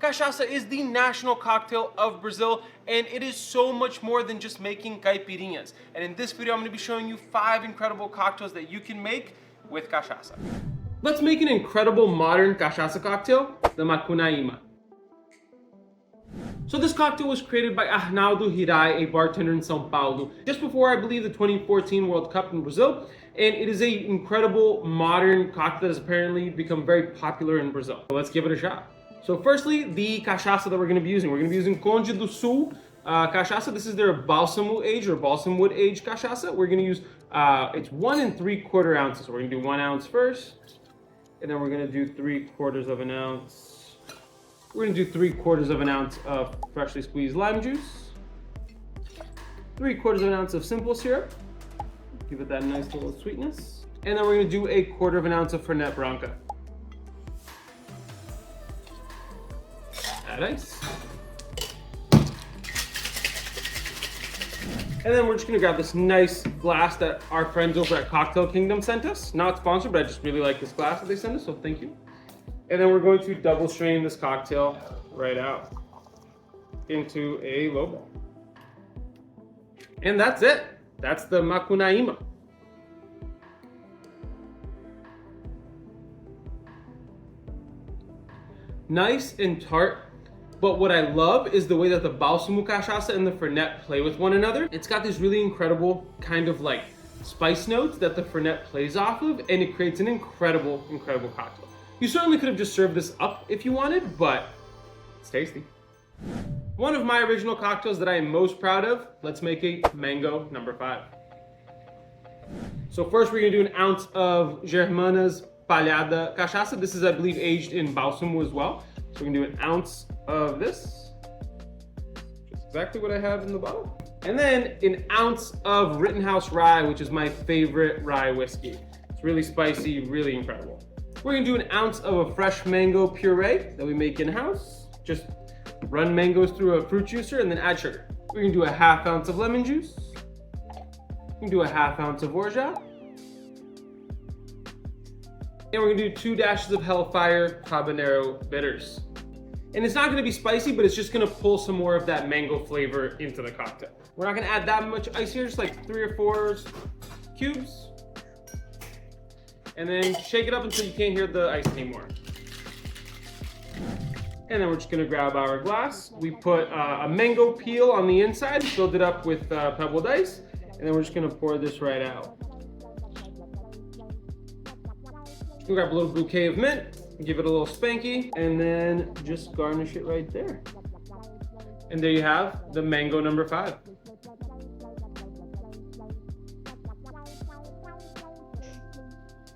Cachaça is the national cocktail of Brazil, and it is so much more than just making caipirinhas. And in this video, I'm gonna be showing you 5 incredible cocktails that you can make with cachaça. Let's make an incredible modern cachaça cocktail, the Makuna. So this cocktail was created by Arnaldo Hirai, a bartender in São Paulo, just before, I believe, the 2014 World Cup in Brazil. And it is an incredible modern cocktail that has apparently become very popular in Brazil. So let's give it a shot. So firstly, the cachaça that we're going to be using. We're going to be using Conde do Sul cachaça. This is their balsamo age or balsam wood age cachaça. We're going to use, it's 1 3/4 ounces. So we're going to do 1 ounce first, and then we're going to do 3/4 of an ounce. We're going to do 3/4 of an ounce of freshly squeezed lime juice, 3/4 of an ounce of simple syrup. Give it that nice little sweetness. And then we're going to do 1/4 of an ounce of Fernet Branca. Nice. And then we're just gonna grab this nice glass that our friends over at Cocktail Kingdom sent us. Not sponsored, but I just really like this glass that they sent us, so thank you. And then we're going to double strain this cocktail right out into a lowball. And that's it. That's the Makuna. Nice and tart. But what I love is the way that the balsamo cachaça and the Fernet play with one another. It's got these really incredible kind of like spice notes that the Fernet plays off of, and it creates an incredible, incredible cocktail. You certainly could have just served this up if you wanted, but it's tasty. One of my original cocktails that I am most proud of, let's make a mango number 5. So first we're gonna do 1 ounce of Germana's Palhada cachaça. This is, I believe, aged in balsamo as well. So we're gonna do 1 ounce of this, just exactly what I have in the bottle. And then 1 ounce of Rittenhouse rye, which is my favorite rye whiskey. It's really spicy, really incredible. We're gonna do 1 ounce of a fresh mango puree that we make in-house. Just run mangoes through a fruit juicer and then add sugar. We're gonna do 1/2 ounce of lemon juice. We're gonna do 1/2 ounce of orgeat. And we're gonna do 2 dashes of Hellfire Habanero bitters. And it's not gonna be spicy, but it's just gonna pull some more of that mango flavor into the cocktail. We're not gonna add that much ice here, just like 3 or 4 cubes. And then shake it up until you can't hear the ice anymore. And then we're just gonna grab our glass. We put a mango peel on the inside, filled it up with pebbled ice, and then we're just gonna pour this right out. We'll grab a little bouquet of mint, give it a little spanky, and then just garnish it right there. And there you have the mango number 5.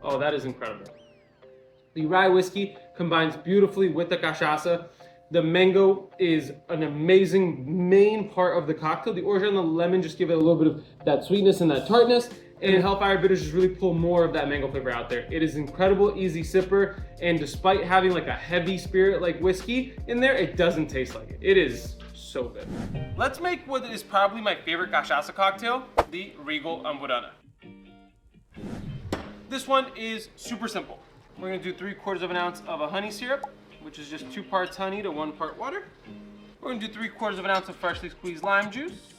Oh, that is incredible. The rye whiskey combines beautifully with the cachaça. The mango is an amazing main part of the cocktail. The orgeat and the lemon just give it a little bit of that sweetness and that tartness. And Hellfire bitters just really pull more of that mango flavor out there. It is incredible, easy sipper, and despite having like a heavy spirit like whiskey in there, it doesn't taste like it. It is so good. Let's make what is probably my favorite cachaça cocktail, the Regal Umoda. This one is super simple. We're gonna do 3/4 of an ounce of a honey syrup, which is just 2 parts honey to 1 part water. We're gonna do 3/4 of an ounce of freshly squeezed lime juice.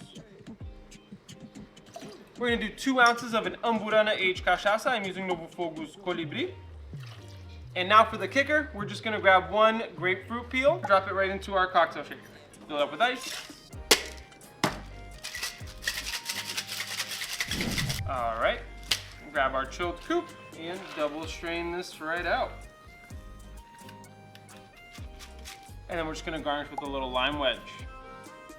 We're gonna do 2 ounces of an Amburana aged cachaça. I'm using Novo Fogo's Colibri. And now for the kicker, we're just gonna grab 1 grapefruit peel, drop it right into our cocktail shaker. Fill it up with ice. All right, grab our chilled coupe and double strain this right out. And then we're just gonna garnish with a little lime wedge.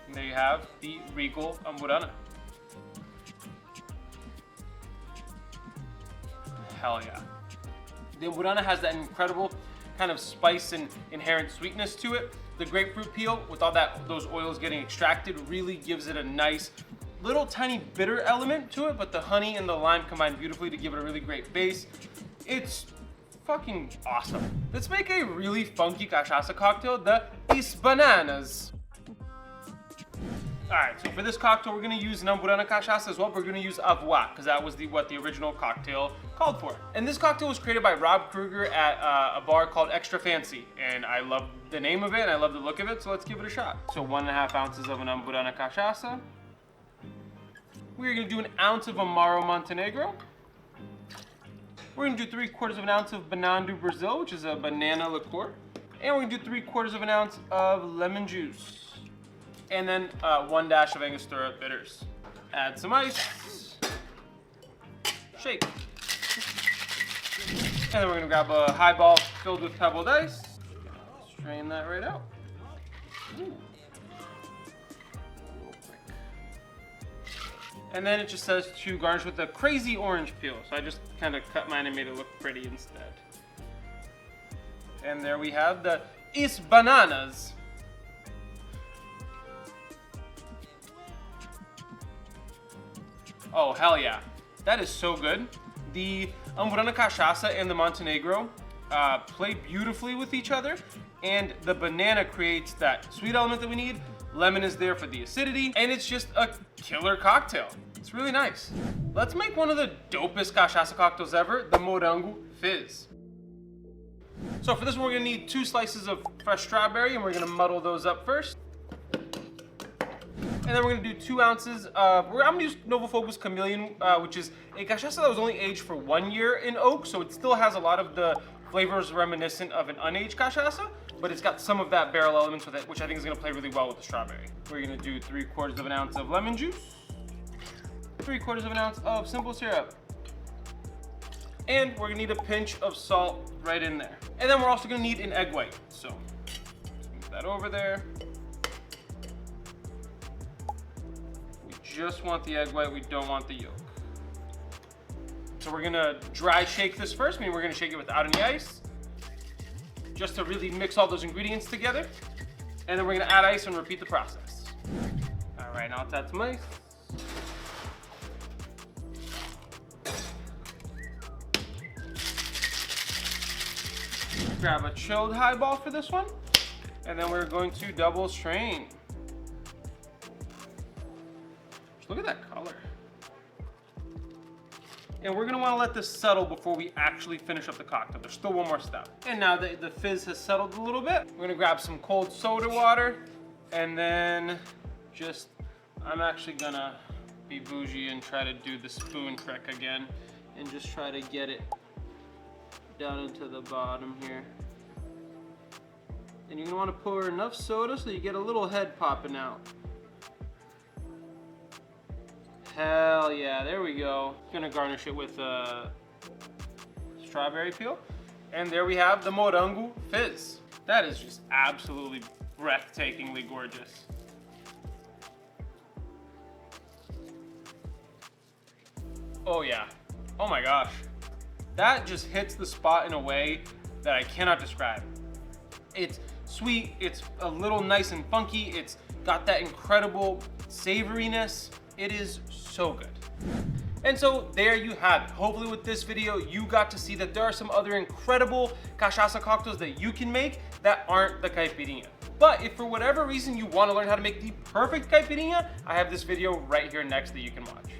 And there you have the Regal Umoda. Hell yeah. The Umburana has that incredible kind of spice and inherent sweetness to it. The grapefruit peel, with all those oils getting extracted, really gives it a nice little tiny bitter element to it, but the honey and the lime combine beautifully to give it a really great base. It's fucking awesome. Let's make a really funky cachaça cocktail, the Is Bananas. Alright, so for this cocktail, we're going to use Namburana Cachaça as well. We're going to use Avoine, because that was what the original cocktail called for. And this cocktail was created by Rob Kruger at a bar called Extra Fancy. And I love the name of it, and I love the look of it, so let's give it a shot. So 1.5 ounces of Namburana Cachaça. We're going to do an ounce of Amaro Montenegro. We're going to do 3/4 of an ounce of Banandu Brazil, which is a banana liqueur. And we're going to do 3/4 of an ounce of lemon juice. And then 1 dash of Angostura bitters. Add some ice. Shake. And then we're gonna grab a highball filled with pebbled ice. Strain that right out. Ooh. And then it just says to garnish with a crazy orange peel. So I just kind of cut mine and made it look pretty instead. And there we have the Is Bananas. Oh, hell yeah. That is so good. The Namburana Cachaça and the Montenegro play beautifully with each other, and the banana creates that sweet element that we need. Lemon is there for the acidity, and it's just a killer cocktail. It's really nice. Let's make one of the dopest cachaça cocktails ever, the Mangu Fizz. So for this one, we're gonna need 2 slices of fresh strawberry, and we're gonna muddle those up first. And then we're gonna do 2 ounces of, I'm gonna use Novo Focus Chameleon, which is a cachaça that was only aged for 1 year in oak, so it still has a lot of the flavors reminiscent of an unaged cachaça, but it's got some of that barrel elements with it, which I think is gonna play really well with the strawberry. We're gonna do 3/4 of an ounce of lemon juice, 3/4 of an ounce of simple syrup, and we're gonna need a pinch of salt right in there. And then we're also gonna need an egg white, so move that over there. Just want the egg white, we don't want the yolk. So we're gonna dry shake this first, meaning we're gonna shake it without any ice, just to really mix all those ingredients together. And then we're gonna add ice and repeat the process. All right, now let's add some ice. Grab a chilled highball for this one, and then we're going to double strain. Look at that color. And we're gonna wanna let this settle before we actually finish up the cocktail. There's still one more step. And now that the fizz has settled a little bit, we're gonna grab some cold soda water, and then I'm actually gonna be bougie and try to do the spoon trick again, and just try to get it down into the bottom here. And you're gonna wanna pour enough soda so you get a little head popping out. Hell yeah, there we go. Gonna garnish it with strawberry peel. And there we have the Mangu Fizz. That is just absolutely breathtakingly gorgeous. Oh yeah, oh my gosh. That just hits the spot in a way that I cannot describe. It's sweet, it's a little nice and funky, it's got that incredible savoriness. It is so good. And so there you have it. Hopefully with this video, you got to see that there are some other incredible cachaça cocktails that you can make that aren't the Caipirinha. But if for whatever reason you want to learn how to make the perfect Caipirinha, I have this video right here next that you can watch.